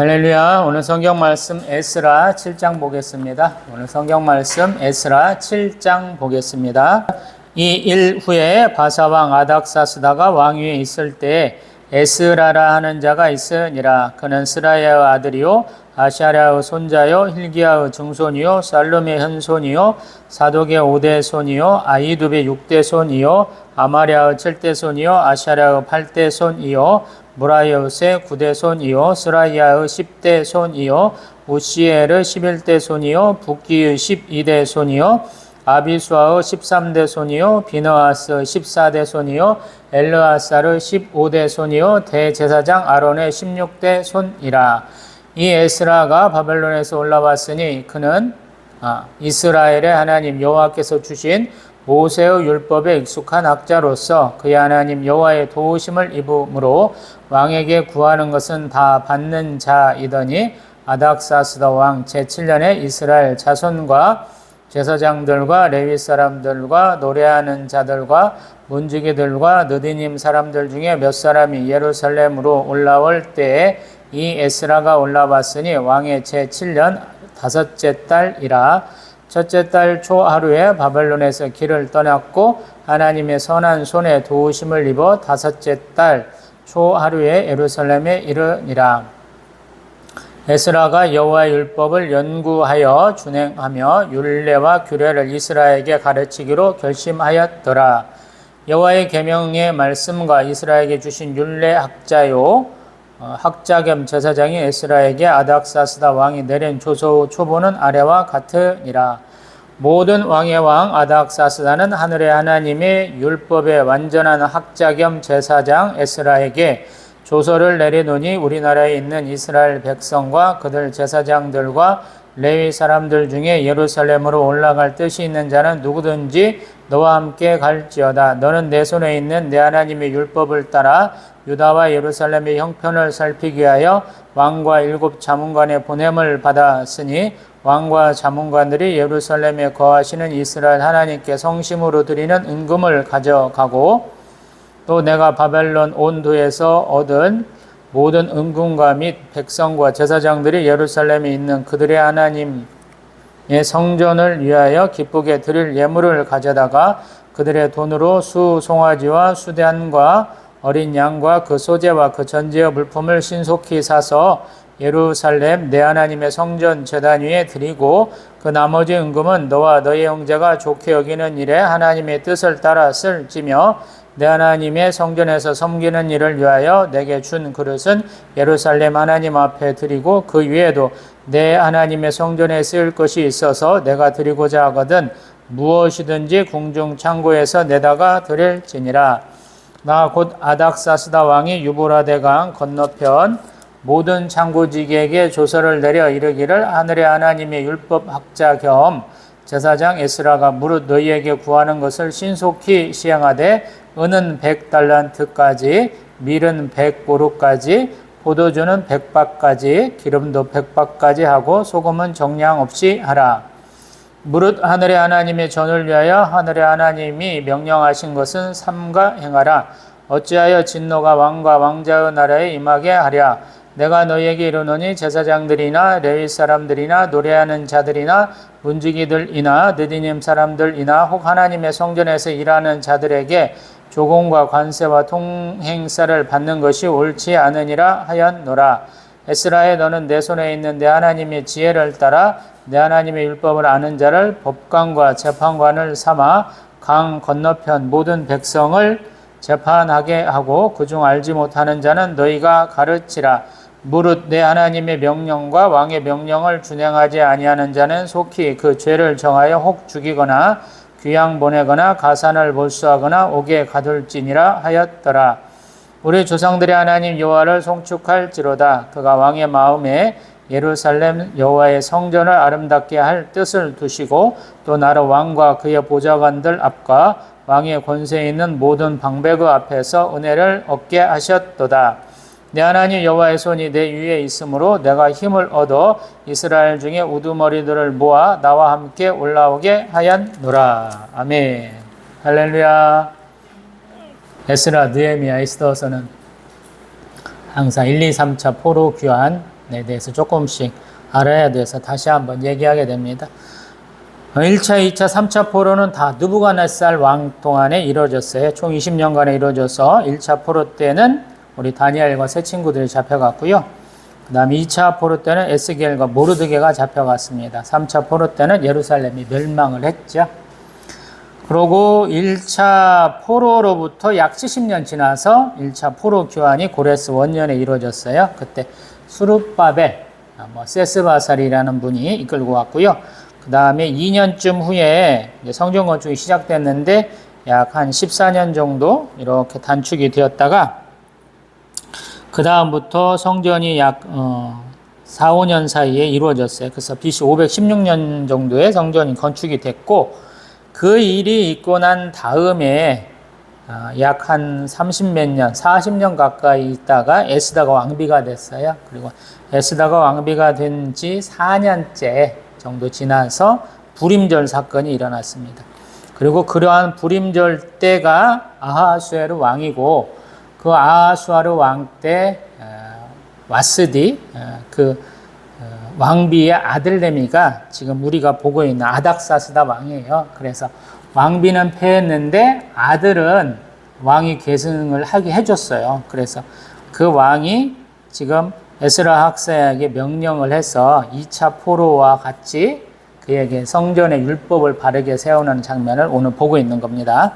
할렐루야. 오늘 성경 말씀 에스라 7장 보겠습니다. 오늘 성경 말씀 에스라 7장 보겠습니다. 이 일 후에 바사왕 아닥사스다가 왕위에 있을 때에 에스라라 하는 자가 있으니라. 그는 스라야의 아들이요 아샤랴의 손자요 hil기야의 증손이요 살룸의 현손이요 사독의 5대 손이요 아히두의 6대 손이요 아마랴의 7대 손이요 아샤랴의 8대 손이요 무라이엇의 9대 손이요 스라이아의 10대 손이요 우시엘의 11대 손이요 붓기의 12대 손이요 아비수아의 13대 손이요 비느하스의 14대 손이요 엘르아살의 15대 손이요 대제사장 아론의 16대 손이라. 이 에스라가 바벨론에서 올라왔으니 그는 이스라엘의 하나님 여호와께서 주신 모세의 율법에 익숙한 학자로서 그의 하나님 여호와의 도우심을 입음으로 왕에게 구하는 것은 다 받는 자이더니 아닥사스다 왕 제7년에 이스라엘 자손과 제사장들과 레위 사람들과 노래하는 자들과 문지기들과 느디님 사람들 중에 몇 사람이 예루살렘으로 올라올 때에 이 에스라가 올라왔으니 왕의 제7년 다섯째 달이라. 첫째 달 초하루에 바벨론에서 길을 떠났고 하나님의 선한 손에 도우심을 입어 다섯째 달 초하루에 예루살렘에 이르니라. 에스라가 여호와의 율법을 연구하여 준행하며 율례와 규례를 이스라엘에게 가르치기로 결심하였더라. 여호와의 계명의 말씀과 이스라엘에게 주신 율례 학자요 학자 겸 제사장이 에스라에게 아닥사스다 왕이 내린 조서 초보는 아래와 같으니라. 모든 왕의 왕 아닥사스다는 하늘의 하나님의 율법의 완전한 학자 겸 제사장 에스라에게 조서를 내리노니 우리나라에 있는 이스라엘 백성과 그들 제사장들과 레위 사람들 중에 예루살렘으로 올라갈 뜻이 있는 자는 누구든지 너와 함께 갈지어다. 너는 내 손에 있는 내 하나님의 율법을 따라 유다와 예루살렘의 형편을 살피기 위하여 왕과 7 자문관의 보냄을 받았으니 왕과 자문관들이 예루살렘에 거하시는 이스라엘 하나님께 성심으로 드리는 은금을 가져가고 또 내가 바벨론 온도에서 얻은 모든 은금과 및 백성과 제사장들이 예루살렘에 있는 그들의 하나님의 성전을 위하여 기쁘게 드릴 예물을 가져다가 그들의 돈으로 수 송아지와 수단과 어린 양과 그 소재와 그 전제의 물품을 신속히 사서 예루살렘 내 하나님의 성전 제단 위에 드리고 그 나머지 은금은 너와 너의 형제가 좋게 여기는 일에 하나님의 뜻을 따라 쓸지며 내 하나님의 성전에서 섬기는 일을 위하여 내게 준 그릇은 예루살렘 하나님 앞에 드리고 그 위에도 내 하나님의 성전에 쓰일 것이 있어서 내가 드리고자 하거든 무엇이든지 궁중 창고에서 내다가 드릴지니라. 나 곧 아닥사스다 왕이 유브라데 강 건너편 모든 창고지기에게 조서를 내려 이르기를 하늘의 하나님의 율법 학자 겸 제사장 에스라가 무릇 너희에게 구하는 것을 신속히 시행하되 은은 100달란트까지 밀은 100보루까지 포도주는 100박까지 기름도 100박까지 하고 소금은 정량 없이 하라. 무릇 하늘의 하나님의 전을 위하여 하늘의 하나님이 명령하신 것은 삼가 행하라. 어찌하여 진노가 왕과 왕자의 나라에 임하게 하랴. 내가 너희에게 이르노니 제사장들이나 레위 사람들이나 노래하는 자들이나 문지기들이나 느디님 사람들이나 혹 하나님의 성전에서 일하는 자들에게 조공과 관세와 통행사를 받는 것이 옳지 않으니라 하였노라. 에스라에 너는 내 손에 있는 내 하나님의 지혜를 따라 내 하나님의 율법을 아는 자를 법관과 재판관을 삼아 강 건너편 모든 백성을 재판하게 하고 그중 알지 못하는 자는 너희가 가르치라. 무릇 내 하나님의 명령과 왕의 명령을 준행하지 아니하는 자는 속히 그 죄를 정하여 혹 죽이거나 귀양 보내거나 가산을 몰수하거나 옥에 가둘지니라 하였더라. 우리 조상들의 하나님 여호와를 송축할지로다. 그가 왕의 마음에 예루살렘 여호와의 성전을 아름답게 할 뜻을 두시고 또 나로 왕과 그의 보좌관들 앞과 왕의 권세에 있는 모든 방백의 앞에서 은혜를 얻게 하셨도다. 내 하나님 여호와의 손이 내 위에 있으므로 내가 힘을 얻어 이스라엘 중에 우두머리들을 모아 나와 함께 올라오게 하였노라. 아멘. 할렐루야. 에스라, 느헤미야, 에스더서는 항상 1, 2, 3차 포로 귀환 대해서 조금씩 알아야 돼서 다시 한번 얘기하게 됩니다. 1차, 2차, 3차 포로는 다 느부갓네살 왕 동안에 이루어졌어요. 총 20년간에 이루어져서 1차 포로 때는 우리 다니엘과 세 친구들이 잡혀갔고요. 그 다음에 2차 포로 때는 에스겔과 모르드게가 잡혀갔습니다. 3차 포로 때는 예루살렘이 멸망을 했죠. 그리고 1차 포로로부터 약 70년 지나서 1차 포로 교환이 고레스 원년에 이루어졌어요. 그때 수룹바벨, 세스바살이라는 분이 이끌고 왔고요. 그 다음에 2년쯤 후에 성전 건축이 시작됐는데 약 한 14년 정도 이렇게 단축이 되었다가 그 다음부터 성전이 약 4, 5년 사이에 이루어졌어요. 그래서 BC 516년 정도에 성전이 건축이 됐고 그 일이 있고 난 다음에 약 한 30몇 년, 40년 가까이 있다가 에스더가 왕비가 됐어요. 그리고 에스더가 왕비가 된 지 4년째 정도 지나서 불임절 사건이 일어났습니다. 그리고 그러한 불임절 때가 아하수에르 왕이고 그 아하수에르 왕 때 와스디 왕비의 아들내미가 지금 우리가 보고 있는 아닥사스다 왕이에요. 그래서 왕비는 패했는데 아들은 왕이 계승을 하게 해줬어요. 그래서 그 왕이 지금 에스라 학사에게 명령을 해서 2차 포로와 같이 그에게 성전의 율법을 바르게 세우는 장면을 오늘 보고 있는 겁니다.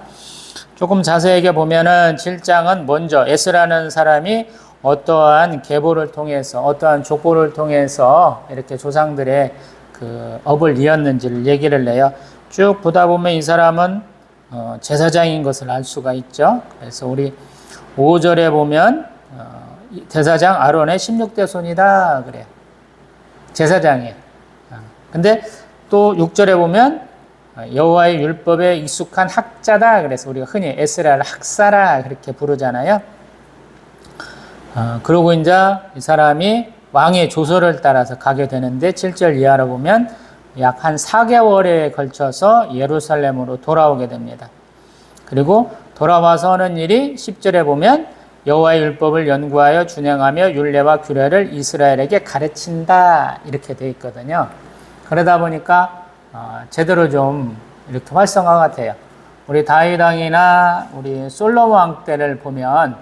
조금 자세하게 보면은 7장은 먼저 에스라는 사람이 어떠한 계보를 통해서 어떠한 족보를 통해서 이렇게 조상들의 그 업을 이었는지를 얘기를 해요. 쭉 보다 보면 이 사람은 제사장인 것을 알 수가 있죠. 그래서 우리 5절에 보면 대사장 아론의 16대 손이다 그래요. 제사장이에요. 근데 또 6절에 보면 여호와의 율법에 익숙한 학자다 그래서 우리가 흔히 에스라를 학사라 그렇게 부르잖아요. 그러고 이제 이 사람이 왕의 조서를 따라서 가게 되는데 7절 이하로 보면 약 한 4개월에 걸쳐서 예루살렘으로 돌아오게 됩니다. 그리고 돌아와서 하는 일이 10절에 보면 여호와의 율법을 연구하여 준행하며 율례와 규례를 이스라엘에게 가르친다 이렇게 돼 있거든요. 그러다 보니까 제대로 좀 이렇게 활성화가 돼요. 우리 다윗 왕이나 우리 솔로몬 왕 때를 보면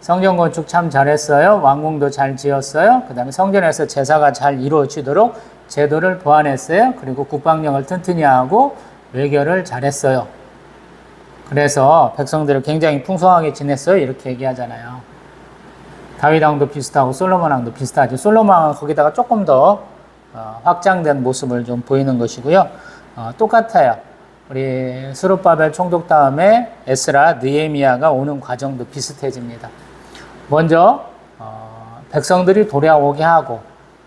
성전 건축 참 잘했어요. 왕궁도 잘 지었어요. 그 다음에 성전에서 제사가 잘 이루어지도록 제도를 보완했어요. 그리고 국방력을 튼튼히 하고 외교를 잘했어요. 그래서 백성들을 굉장히 풍성하게 지냈어요. 이렇게 얘기하잖아요. 다윗 왕도 비슷하고 솔로몬 왕도 비슷하죠. 솔로몬 왕은 거기다가 조금 더 확장된 모습을 좀 보이는 것이고요. 똑같아요. 우리 스룹바벨 총독 다음에 에스라, 느헤미야가 오는 과정도 비슷해집니다. 먼저 백성들이 돌아오게 하고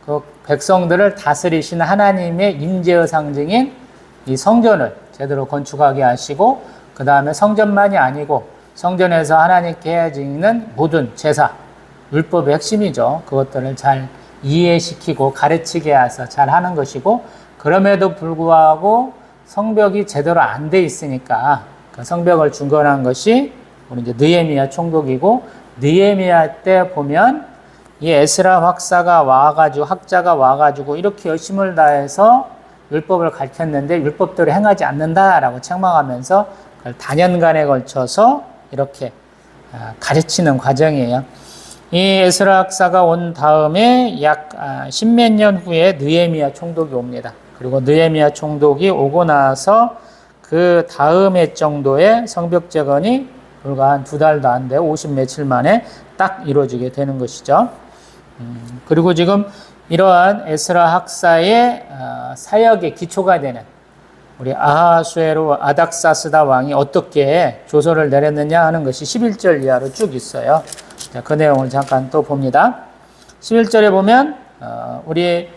그 백성들을 다스리시는 하나님의 임재의 상징인 이 성전을 제대로 건축하게 하시고 그 다음에 성전만이 아니고 성전에서 하나님께 해지는 모든 제사, 율법의 핵심이죠. 그것들을 잘 이해시키고 가르치게 해서 잘 하는 것이고 그럼에도 불구하고 성벽이 제대로 안 돼 있으니까 그 성벽을 중건한 것이 우리 이제 느헤미야 총독이고 느헤미야 때 보면 이 에스라 학사가 와가지고 학자가 와가지고 이렇게 열심을 다해서 율법을 가르쳤는데 율법대로 행하지 않는다라고 책망하면서 그걸 다년간에 걸쳐서 이렇게 가르치는 과정이에요. 이 에스라 학사가 온 다음에 약 10몇 년 후에 느헤미야 총독이 옵니다. 그리고 느헤미야 총독이 오고 나서 그 다음 해 정도에 성벽 재건이 불과 한 2달도 안 돼 50 며칠 만에 딱 이루어지게 되는 것이죠. 그리고 지금 이러한 에스라 학사의 사역의 기초가 되는 우리 아하수에로 아닥사스다 왕이 어떻게 조서를 내렸느냐 하는 것이 11절 이하로 쭉 있어요. 자, 그 내용을 잠깐 또 봅니다. 11절에 보면 우리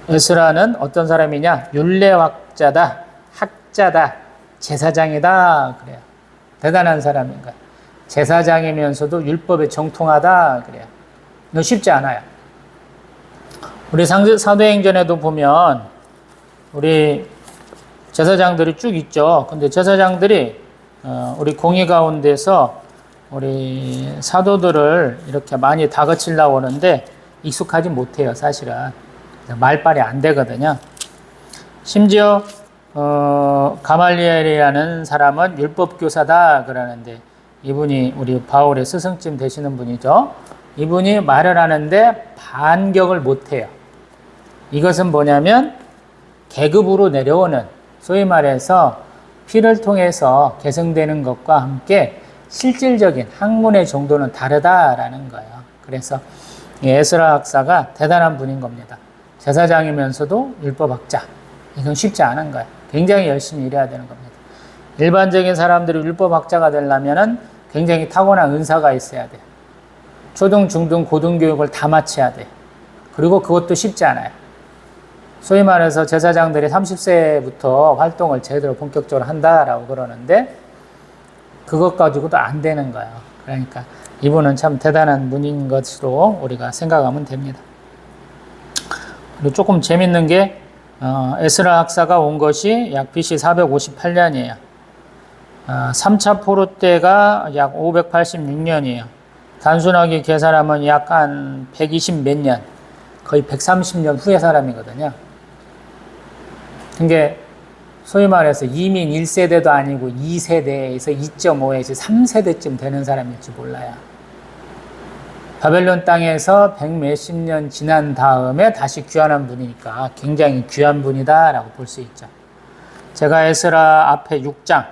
에스라는 어떤 사람이냐? 율례학자다, 학자다, 제사장이다 그래요. 대단한 사람인 거예요. 제사장이면서도 율법에 정통하다 그래요. 이거 쉽지 않아요. 우리 사도행전에도 보면 우리 제사장들이 쭉 있죠. 근데 제사장들이 우리 공회 가운데서 우리 사도들을 이렇게 많이 다그치려고 하는데 익숙하지 못해요, 사실은. 말빨이 안 되거든요. 심지어 가말리엘이라는 사람은 율법교사다 그러는데 이분이 우리 바울의 스승쯤 되시는 분이죠. 이분이 말을 하는데 반격을 못해요. 이것은 뭐냐면 계급으로 내려오는, 소위 말해서 피를 통해서 계승되는 것과 함께 실질적인 학문의 정도는 다르다라는 거예요. 그래서 에스라 학사가 대단한 분인 겁니다. 제사장이면서도 율법학자. 이건 쉽지 않은 거예요. 굉장히 열심히 일해야 되는 겁니다. 일반적인 사람들이 율법학자가 되려면 굉장히 타고난 은사가 있어야 돼요. 초등, 중등, 고등교육을 다 마쳐야 돼요. 그리고 그것도 쉽지 않아요. 소위 말해서 제사장들이 30세부터 활동을 제대로 본격적으로 한다라고 그러는데 그것 가지고도 안 되는 거예요. 그러니까 이분은 참 대단한 분인 것으로 우리가 생각하면 됩니다. 그리고 조금 재밌는 게 에스라 학사가 온 것이 약 BC 458년이에요. 3차 포로 때가 약 586년이에요. 단순하게 계산하면 약 한 120 몇 년, 거의 130년 후의 사람이거든요. 그게 소위 말해서 이민 1세대도 아니고 2세대에서 2.5에서 3세대쯤 되는 사람일지 몰라요. 바벨론 땅에서 100 몇십 년 지난 다음에 다시 귀환한 분이니까 굉장히 귀한 분이다라고 볼 수 있죠. 제가 에스라 앞에 6장,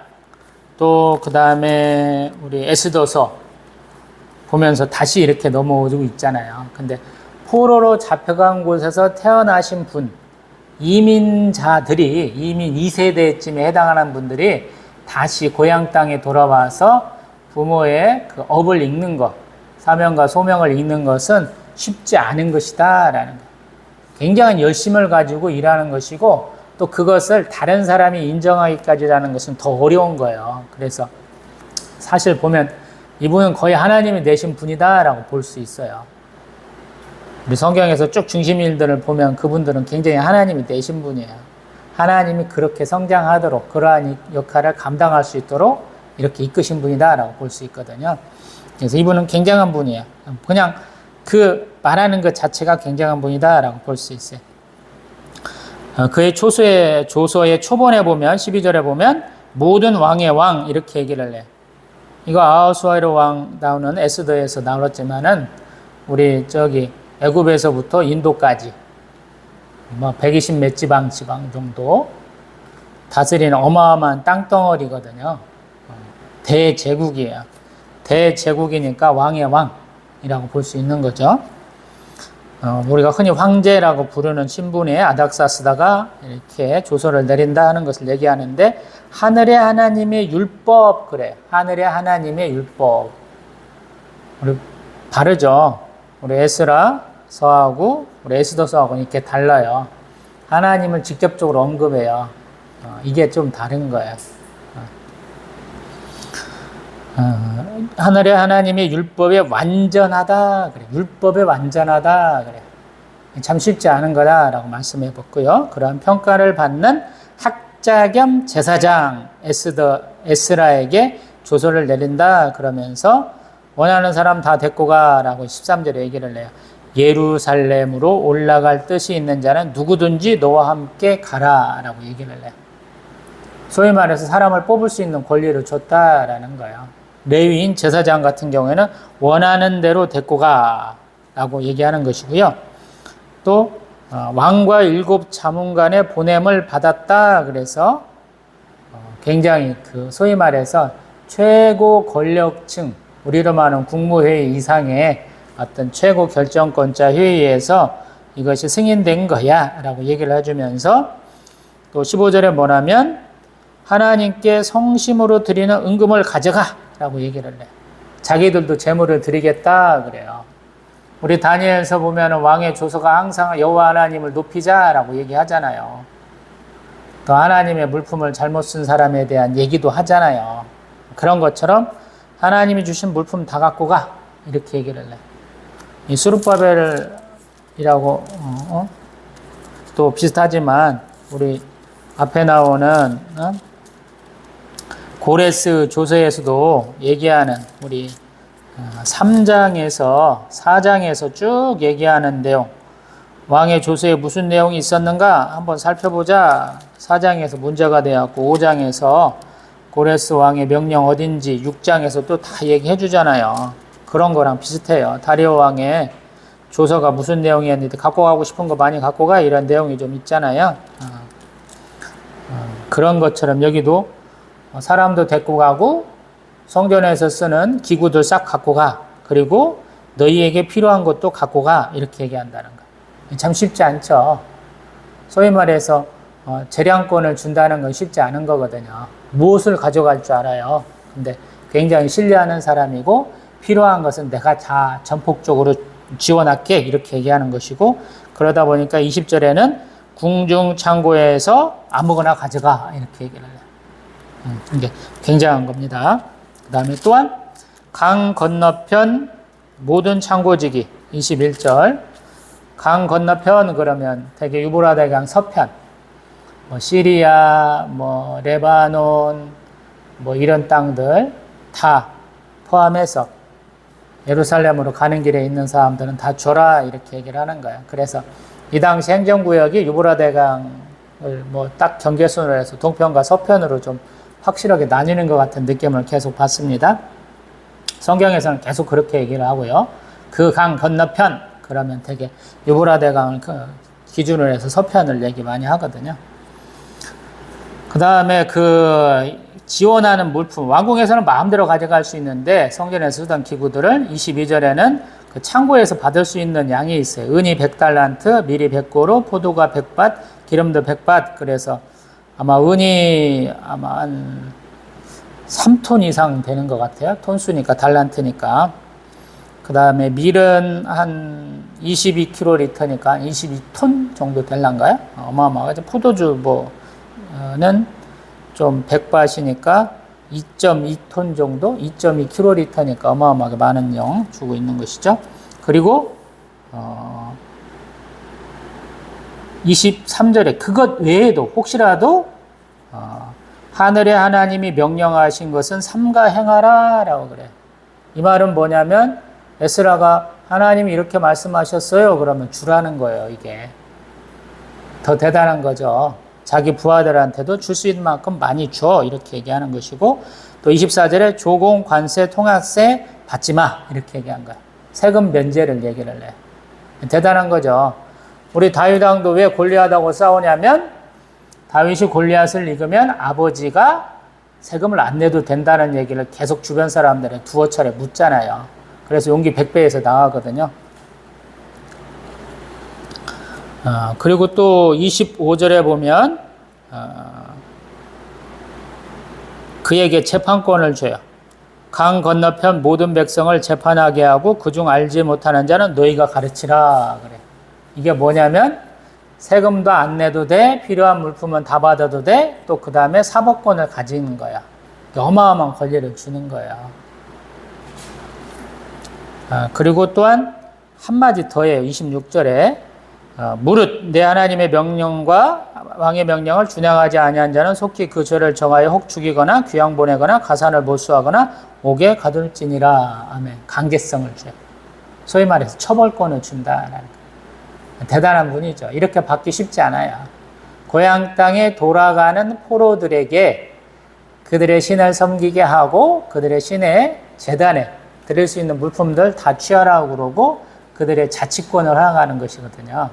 또 그 다음에 우리 에스더서 보면서 다시 이렇게 넘어오고 있잖아요. 근데 포로로 잡혀간 곳에서 태어나신 분, 이민자들이, 이민 2세대쯤에 해당하는 분들이 다시 고향 땅에 돌아와서 부모의 그 업을 잇는 것, 사명과 소명을 잇는 것은 쉽지 않은 것이다 라는 거예요. 굉장한 열심을 가지고 일하는 것이고 또 그것을 다른 사람이 인정하기까지라는 것은 더 어려운 거예요. 그래서 사실 보면 이분은 거의 하나님이 내신 분이다 라고 볼 수 있어요. 우리 성경에서 쭉 중심인들을 보면 그분들은 굉장히 하나님이 내신 분이에요. 하나님이 그렇게 성장하도록 그러한 역할을 감당할 수 있도록 이렇게 이끄신 분이다 라고 볼 수 있거든요. 그래서 이분은 굉장한 분이에요. 그냥 그 말하는 것 자체가 굉장한 분이다 라고 볼 수 있어요. 그의 조서의 초본에 보면 12절에 보면 모든 왕의 왕 이렇게 얘기를 해요. 이거 아하수아로 왕 나오는 에스더에서 나왔지만은 우리 저기 애굽에서부터 인도까지 뭐 120 몇 지방 정도 다스리는 어마어마한 땅덩어리거든요. 대제국이에요. 대제국이니까 왕의 왕이라고 볼 수 있는 거죠. 우리가 흔히 황제라고 부르는 신분의 아닥사스다가 이렇게 조서를 내린다 하는 것을 얘기하는데 하늘의 하나님의 율법 그래요. 하늘의 하나님의 율법. 우리 다르죠. 우리 에스라서하고 우리 에스더서하고 이렇게 달라요. 하나님을 직접적으로 언급해요. 이게 좀 다른 거예요. 하늘의 하나님의 율법에 완전하다 그래. 율법에 완전하다 그래. 참 쉽지 않은 거다라고 말씀해 봤고요. 그러한 평가를 받는 학자 겸 제사장 에스라에게 조서를 내린다 그러면서 원하는 사람 다 데리고 가라고 13절에 얘기를 해요. 예루살렘으로 올라갈 뜻이 있는 자는 누구든지 너와 함께 가라라고 얘기를 해요. 소위 말해서 사람을 뽑을 수 있는 권리를 줬다라는 거예요. 레위인 제사장 같은 경우에는 원하는 대로 데리고 가라고 얘기하는 것이고요. 또 왕과 7 자문관의 보냄을 받았다 그래서 굉장히 그 소위 말해서 최고 권력층, 우리로 말하는 국무회의 이상의 어떤 최고 결정권자 회의에서 이것이 승인된 거야 라고 얘기를 해주면서 또 15절에 뭐냐면 하나님께 성심으로 드리는 은금을 가져가 라고 얘기를 해요. 자기들도 제물을 드리겠다 그래요. 우리 다니엘서 보면 왕의 조서가 항상 여호와 하나님을 높이자라고 얘기하잖아요. 또 하나님의 물품을 잘못 쓴 사람에 대한 얘기도 하잖아요. 그런 것처럼 하나님이 주신 물품 다 갖고 가 이렇게 얘기를 해요. 이 스룹바벨이라고 또 비슷하지만 우리 앞에 나오는 고레스 조서에서도 얘기하는 우리 3장에서 4장에서 쭉 얘기하는 내용, 왕의 조서에 무슨 내용이 있었는가 한번 살펴보자. 4장에서 문제가 되었고 5장에서 고레스 왕의 명령 어딘지 6장에서 또 다 얘기해 주잖아요. 그런 거랑 비슷해요. 다리오 왕의 조서가 무슨 내용이었는데 갖고 가고 싶은 거 많이 갖고 가, 이런 내용이 좀 있잖아요. 그런 것처럼 여기도 사람도 데리고 가고 성전에서 쓰는 기구들 싹 갖고 가, 그리고 너희에게 필요한 것도 갖고 가, 이렇게 얘기한다는 거예요. 참 쉽지 않죠. 소위 말해서 재량권을 준다는 건 쉽지 않은 거거든요. 무엇을 가져갈 줄 알아요. 근데 굉장히 신뢰하는 사람이고 필요한 것은 내가 다 전폭적으로 지원할게, 이렇게 얘기하는 것이고, 그러다 보니까 20절에는 궁중 창고에서 아무거나 가져가, 이렇게 얘기를 해요. 이게 굉장한 겁니다. 그 다음에 또한 강 건너편 모든 창고지기 21절. 강 건너편 그러면 되게 유브라데강 서편, 시리아, 레바논, 이런 땅들 다 포함해서 예루살렘으로 가는 길에 있는 사람들은 다 줘라, 이렇게 얘기를 하는 거예요. 그래서 이 당시 행정구역이 유브라데강을 딱 경계선으로 해서 동편과 서편으로 좀 확실하게 나뉘는 것 같은 느낌을 계속 받습니다. 성경에서는 계속 그렇게 얘기를 하고요. 그 강 건너편 그러면 되게 유브라데강을 기준으로 해서 서편을 얘기 많이 하거든요. 그 다음에 지원하는 물품, 왕궁에서는 마음대로 가져갈 수 있는데 성전에서 쓰던 기구들을 22절에는 그 창고에서 받을 수 있는 양이 있어요. 은이 100달란트, 밀이 100고루, 포도가 100밭, 기름도 100밭. 그래서 아마 은이 한 3톤 이상 되는 것 같아요. 톤수니까, 달란트니까. 그 다음에 밀은 한 22kg니까 22톤 정도 될란가요? 어마어마하죠. 포도주는 좀 100밭이니까 2.2톤 정도? 2.2kg니까 어마어마하게 많은 양 주고 있는 것이죠. 그리고 23절에 그것 외에도 혹시라도 하늘의 하나님이 명령하신 것은 삼가 행하라 라고 그래요. 이 말은 뭐냐면 에스라가 하나님이 이렇게 말씀하셨어요, 그러면 주라는 거예요. 이게 더 대단한 거죠. 자기 부하들한테도 줄 수 있는 만큼 많이 줘, 이렇게 얘기하는 것이고, 또 24절에 조공, 관세, 통학세 받지 마, 이렇게 얘기한 거예요. 세금 면제를 얘기를 해요. 대단한 거죠. 우리 다윗 왕도 왜 골리앗하고 싸우냐면 다윗이 골리앗을 이기면 아버지가 세금을 안 내도 된다는 얘기를 계속 주변 사람들에 두어 차례 묻잖아요. 그래서 용기 100배에서 나가거든요. 그리고 또 25절에 보면 그에게 재판권을 줘요. 강 건너편 모든 백성을 재판하게 하고 그중 알지 못하는 자는 너희가 가르치라 그래. 이게 뭐냐면 세금도 안 내도 돼, 필요한 물품은 다 받아도 돼, 또 그 다음에 사법권을 가지는 거야. 어마어마한 권리를 주는 거야. 그리고 또한 한마디 더해요. 26절에 무릇 내 하나님의 명령과 왕의 명령을 준행하지 아니한 자는 속히 그 죄를 정하여 혹 죽이거나 귀양 보내거나 가산을 몰수하거나 옥에 가둘지니라. 아멘. 강제성을 줘요. 소위 말해서 처벌권을 준다라는 거예요. 대단한 분이죠. 이렇게 받기 쉽지 않아요. 고향 땅에 돌아가는 포로들에게 그들의 신을 섬기게 하고 그들의 신의 제단에 드릴 수 있는 물품들 다 취하라고 그러고 그들의 자치권을 허용하는 것이거든요.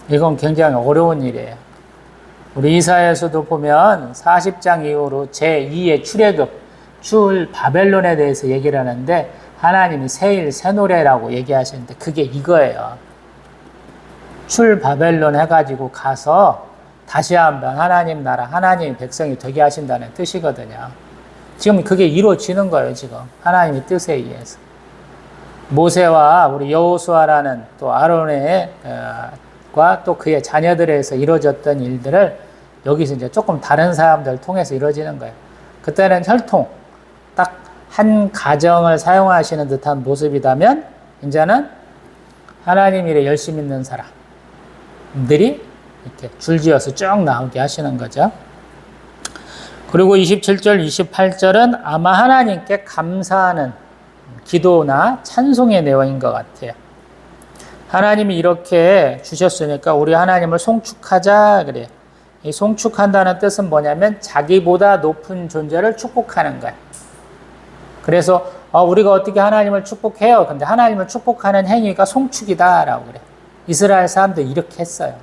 이건 굉장히 어려운 일이에요. 우리 이사야에서도 보면 40장 이후로 제2의 출애굽, 출 바벨론에 대해서 얘기를 하는데 하나님이 새일 새노래라고 얘기하시는데 그게 이거예요. 출 바벨론 해가지고 가서 다시 한번 하나님 나라, 하나님 백성이 되게 하신다는 뜻이거든요. 지금 그게 이루어지는 거예요, 지금. 하나님의 뜻에 의해서. 모세와 우리 여호수아라는 또 아론의 과 또 그의 자녀들에서 이루어졌던 일들을 여기서 이제 조금 다른 사람들 통해서 이루어지는 거예요. 그때는 혈통, 딱 한 가정을 사용하시는 듯한 모습이다면 이제는 하나님 일에 열심히 있는 사람들이 이렇게 줄지어서 쭉 나오게 하시는 거죠. 그리고 27절, 28절은 아마 하나님께 감사하는 기도나 찬송의 내용인 것 같아요. 하나님이 이렇게 주셨으니까 우리 하나님을 송축하자 그래요. 이 송축한다는 뜻은 뭐냐면 자기보다 높은 존재를 축복하는 거예요. 그래서 우리가 어떻게 하나님을 축복해요? 근데 하나님을 축복하는 행위가 송축이다라고 그래요. 이스라엘 사람들 이렇게 했어요.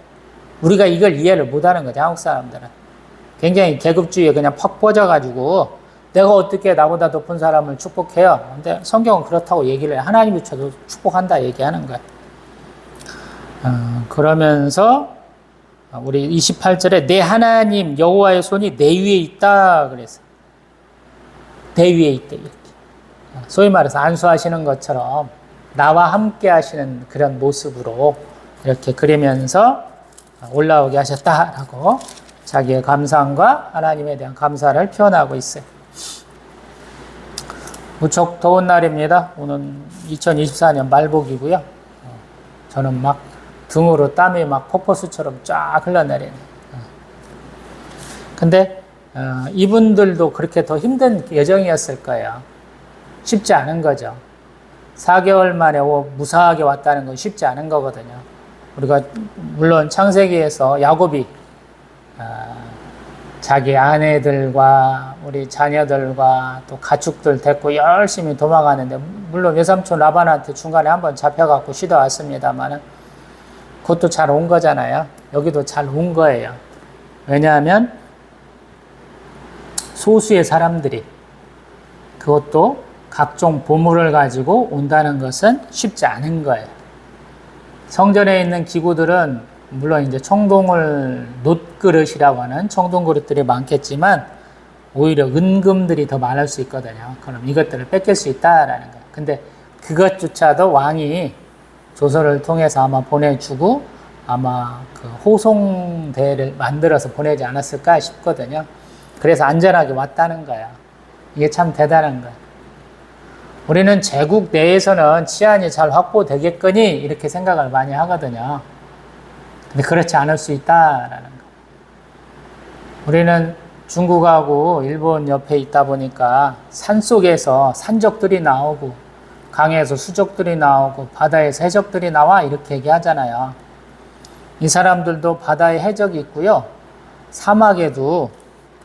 우리가 이걸 이해를 못하는 거죠. 한국 사람들은. 굉장히 계급주의에 그냥 퍽 뻗어가지고 내가 어떻게 나보다 높은 사람을 축복해요? 근데 성경은 그렇다고 얘기를 해요. 하나님이 저도 축복한다 얘기하는 거예요. 그러면서 우리 28절에 내 하나님 여호와의 손이 내 위에 있다 그랬어요. 내 위에 있대 이렇게. 소위 말해서 안수하시는 것처럼 나와 함께 하시는 그런 모습으로 이렇게 그리면서 올라오게 하셨다라고 자기의 감사함과 하나님에 대한 감사를 표현하고 있어요. 무척 더운 날입니다. 오늘 2024년 말복이고요. 저는 막 등으로 땀이 막 폭포수처럼 쫙 흘러내리네요. 근데 이분들도 그렇게 더 힘든 여정이었을 거예요. 쉽지 않은 거죠. 4개월 만에 무사하게 왔다는 건 쉽지 않은 거거든요. 우리가 물론 창세기에서 야곱이 자기 아내들과 우리 자녀들과 또 가축들 데리고 열심히 도망가는데 물론 외삼촌 라반한테 중간에 한번 잡혀갖고 쉬다 왔습니다만 그것도 잘 온 거잖아요. 여기도 잘 온 거예요. 왜냐하면 소수의 사람들이 그것도 각종 보물을 가지고 온다는 것은 쉽지 않은 거예요. 성전에 있는 기구들은 물론 이제 청동을 놋그릇이라고 하는 청동 그릇들이 많겠지만 오히려 은금들이 더 많을 수 있거든요. 그럼 이것들을 뺏길 수 있다라는 거예요. 근데 그것조차도 왕이 조서를 통해서 아마 보내주고 아마 그 호송대를 만들어서 보내지 않았을까 싶거든요. 그래서 안전하게 왔다는 거야. 이게 참 대단한 거야. 우리는 제국 내에서는 치안이 잘 확보되겠거니 이렇게 생각을 많이 하거든요. 근데 그렇지 않을 수 있다라는 거. 우리는 중국하고 일본 옆에 있다 보니까 산속에서 산적들이 나오고 강에서 수족들이 나오고 바다에서 해적들이 나와 이렇게 얘기하잖아요. 이 사람들도 바다에 해적이 있고요. 사막에도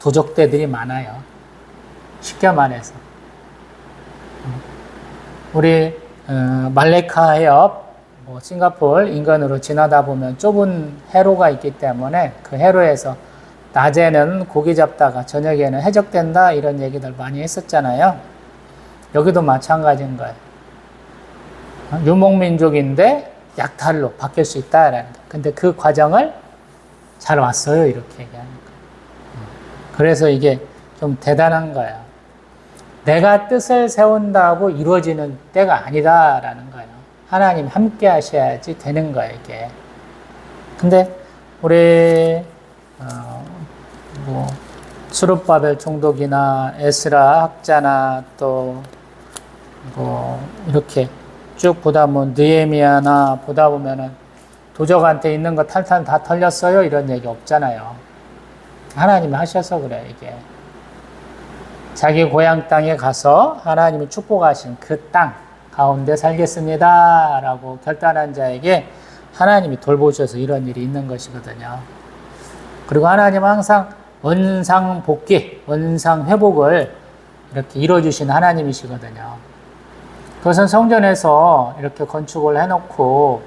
도적대들이 많아요. 쉽게 말해서. 우리 말레카 해협, 싱가포르 인근으로 지나다 보면 좁은 해로가 있기 때문에 그 해로에서 낮에는 고기 잡다가 저녁에는 해적된다 이런 얘기들 많이 했었잖아요. 여기도 마찬가지인 거예요. 유목민족인데 약탈로 바뀔 수 있다라는 거. 근데 그 과정을 잘 왔어요. 이렇게 얘기하는 거. 그래서 이게 좀 대단한 거야. 내가 뜻을 세운다고 이루어지는 때가 아니다라는 거예요. 하나님 함께 하셔야지 되는 거예요, 이게. 근데 우리 스룹바벨 총독이나 에스라 학자나 또 이렇게 쭉 보다 보면 느헤미야나 보다 보면은 도적한테 있는 거 탈탈 다 털렸어요 이런 얘기 없잖아요. 하나님이 하셔서 그래 이게. 자기 고향 땅에 가서 하나님이 축복하신 그 땅 가운데 살겠습니다 라고 결단한 자에게 하나님이 돌보셔서 이런 일이 있는 것이거든요. 그리고 하나님은 항상 원상복귀, 원상회복을 이렇게 이루어주신 하나님이시거든요. 그것은 성전에서 이렇게 건축을 해놓고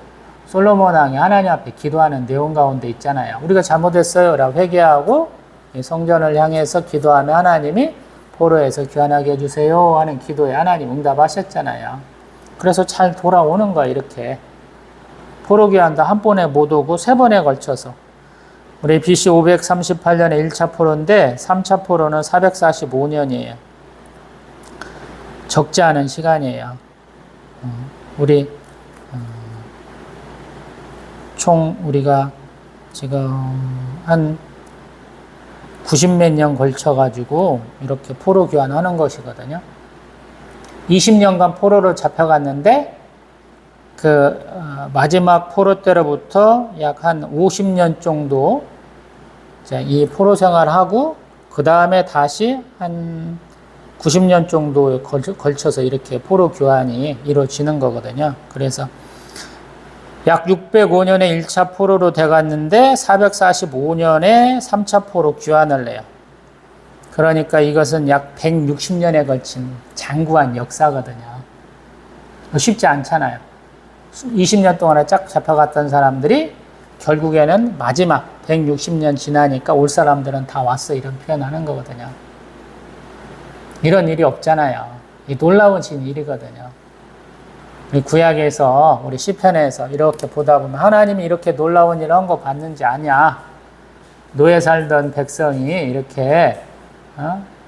솔로몬 왕이 하나님 앞에 기도하는 내용 가운데 있잖아요. 우리가 잘못했어요 라고 회개하고 성전을 향해서 기도하면 하나님이 포로에서 귀환하게 해주세요 하는 기도에 하나님 응답하셨잖아요. 그래서 잘 돌아오는 거야 이렇게. 포로 귀환도 한 번에 못 오고 세 번에 걸쳐서. 우리 BC 538년에 1차 포로인데 3차 포로는 445년이에요. 적지 않은 시간이에요. 우리 총 우리가 지금 한 90몇 년 걸쳐가지고 이렇게 포로 귀환하는 것이거든요. 20년간 포로로 잡혀갔는데 그 마지막 포로 때로부터 약 한 50년 정도 이 포로 생활하고 그 다음에 다시 한 90년 정도에 걸쳐서 이렇게 포로 교환이 이루어지는 거거든요. 그래서 약 605년에 1차 포로로 돼갔는데 445년에 3차 포로 귀환을 해요. 그러니까 이것은 약 160년에 걸친 장구한 역사거든요. 쉽지 않잖아요. 20년 동안에 쫙 잡혀갔던 사람들이 결국에는 마지막 160년 지나니까 올 사람들은 다 왔어, 이런 표현하는 거거든요. 이런 일이 없잖아요. 이 놀라운 일이거든요. 우리 구약에서, 우리 시편에서 이렇게 보다 보면 하나님이 이렇게 놀라운 일 한 거 봤는지 아냐? 노예 살던 백성이 이렇게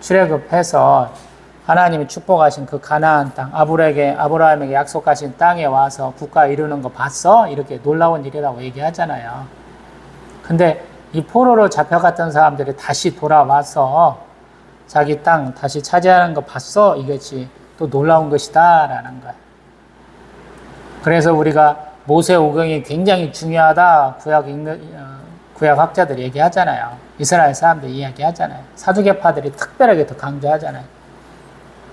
출애굽해서 하나님이 축복하신 그 가나안 땅, 아브라함에게 약속하신 땅에 와서 국가 이루는 거 봤어? 이렇게 놀라운 일이라고 얘기하잖아요. 근데 이 포로로 잡혀갔던 사람들이 다시 돌아와서 자기 땅 다시 차지하는 거 봤어? 이것이 또 놀라운 것이다 라는 거야. 그래서 우리가 모세오경이 굉장히 중요하다, 구약 학자들이 얘기하잖아요. 이스라엘 사람들이 이야기하잖아요. 사두개파들이 특별하게 더 강조하잖아요.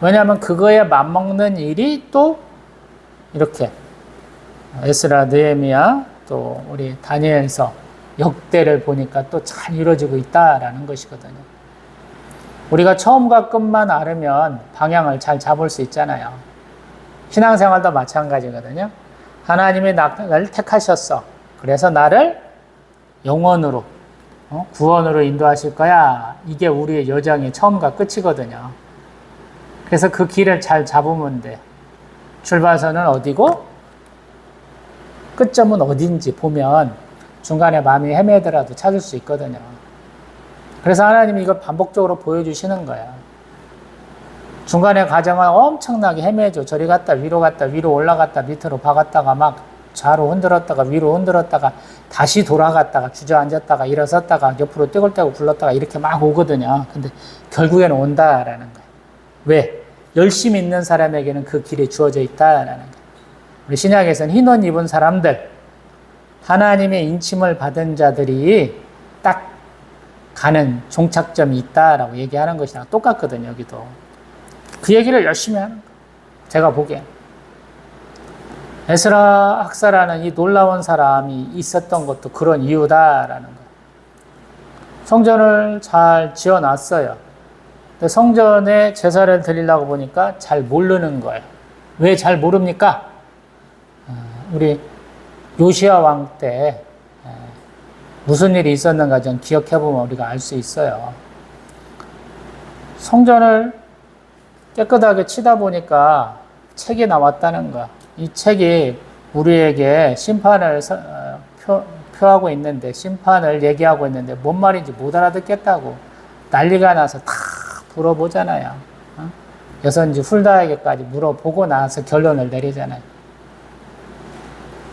왜냐하면 그거에 맞먹는 일이 또 이렇게 에스라, 느헤미야, 또 우리 다니엘서 역대를 보니까 또 잘 이루어지고 있다라는 것이거든요. 우리가 처음과 끝만 알으면 방향을 잘 잡을 수 있잖아요. 신앙생활도 마찬가지거든요. 하나님이 나를 택하셨어. 그래서 나를 영원으로, 구원으로 인도하실 거야. 이게 우리의 여정의 처음과 끝이거든요. 그래서 그 길을 잘 잡으면 돼. 출발선은 어디고 끝점은 어딘지 보면 중간에 마음이 헤매더라도 찾을 수 있거든요. 그래서 하나님이 이걸 반복적으로 보여주시는 거야. 중간에 과정은 엄청나게 헤매죠. 저리 갔다 위로 갔다 위로 올라갔다 밑으로 박았다가 막 좌로 흔들었다가 위로 흔들었다가 다시 돌아갔다가 주저앉았다가 일어섰다가 옆으로 떼굴떼굴 굴렀다가 이렇게 막 오거든요. 근데 결국에는 온다라는 거예요. 왜? 열심히 있는 사람에게는 그 길이 주어져 있다라는 거예요. 우리 신약에서는 흰 옷 입은 사람들, 하나님의 인침을 받은 자들이 딱 가는 종착점이 있다라고 얘기하는 것이랑 똑같거든요. 여기도. 그 얘기를 열심히 하는 거예요. 제가 보기엔. 에스라 학사라는 이 놀라운 사람이 있었던 것도 그런 이유다라는 거예요. 성전을 잘 지어놨어요. 근데 성전에 제사를 드리려고 보니까 잘 모르는 거예요. 왜 잘 모릅니까? 우리 요시야 왕 때 무슨 일이 있었는가 좀 기억해보면 우리가 알 수 있어요. 성전을 깨끗하게 치다 보니까 책이 나왔다는 거야. 이 책이 우리에게 심판을 표하고 있는데, 심판을 얘기하고 있는데 뭔 말인지 못 알아듣겠다고 난리가 나서 다 물어보잖아요. 여선지 훌다에게까지 물어보고 나서 결론을 내리잖아요.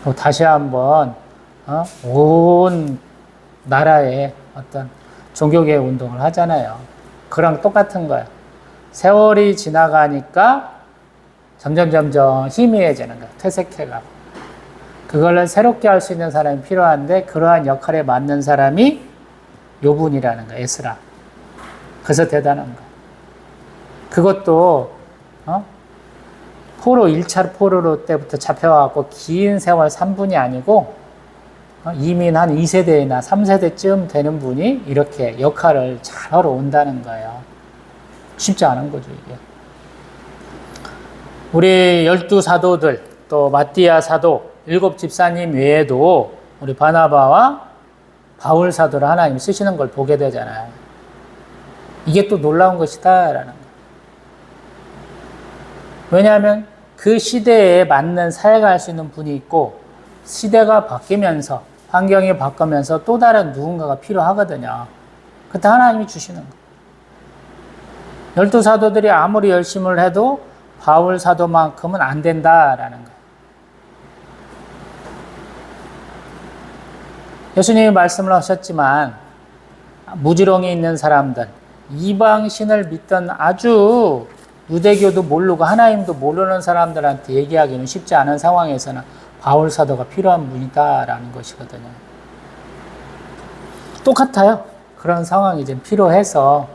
또 다시 한번 온 나라에 어떤 종교개혁 운동을 하잖아요. 그랑 똑같은 거예요. 세월이 지나가니까 점점 희미해지는 거예요. 퇴색해가고. 그걸 새롭게 할 수 있는 사람이 필요한데 그러한 역할에 맞는 사람이 요분이라는 거예요. 에스라. 그래서 대단한 거예요. 그것도 포로 1차 포로로 때부터 잡혀와서 긴 세월 3분이 아니고 이민 한 2세대나 3세대쯤 되는 분이 이렇게 역할을 잘 하러 온다는 거예요. 쉽지 않은 거죠, 이게. 우리 12사도들, 또 마띠아 사도, 7 집사님 외에도 우리 바나바와 바울 사도를 하나님 쓰시는 걸 보게 되잖아요. 이게 또 놀라운 것이다라는 거예요. 왜냐하면 그 시대에 맞는 사역할 수 있는 분이 있고 시대가 바뀌면서 환경이 바뀌면서 또 다른 누군가가 필요하거든요. 그때 하나님이 주시는 거예요. 12사도들이 아무리 열심을 해도 바울 사도만큼은 안 된다라는 거예요. 예수님이 말씀을 하셨지만 무지렁이 있는 사람들, 이방신을 믿던 아주 유대교도 모르고 하나님도 모르는 사람들한테 얘기하기는 쉽지 않은 상황에서는 바울 사도가 필요한 분이다라는 것이거든요. 똑같아요. 그런 상황이 좀 필요해서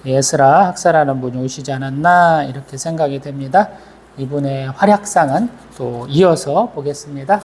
에스라 학사라는 분이 오시지 않았나 이렇게 생각이 됩니다. 이분의 활약상은 또 이어서 보겠습니다.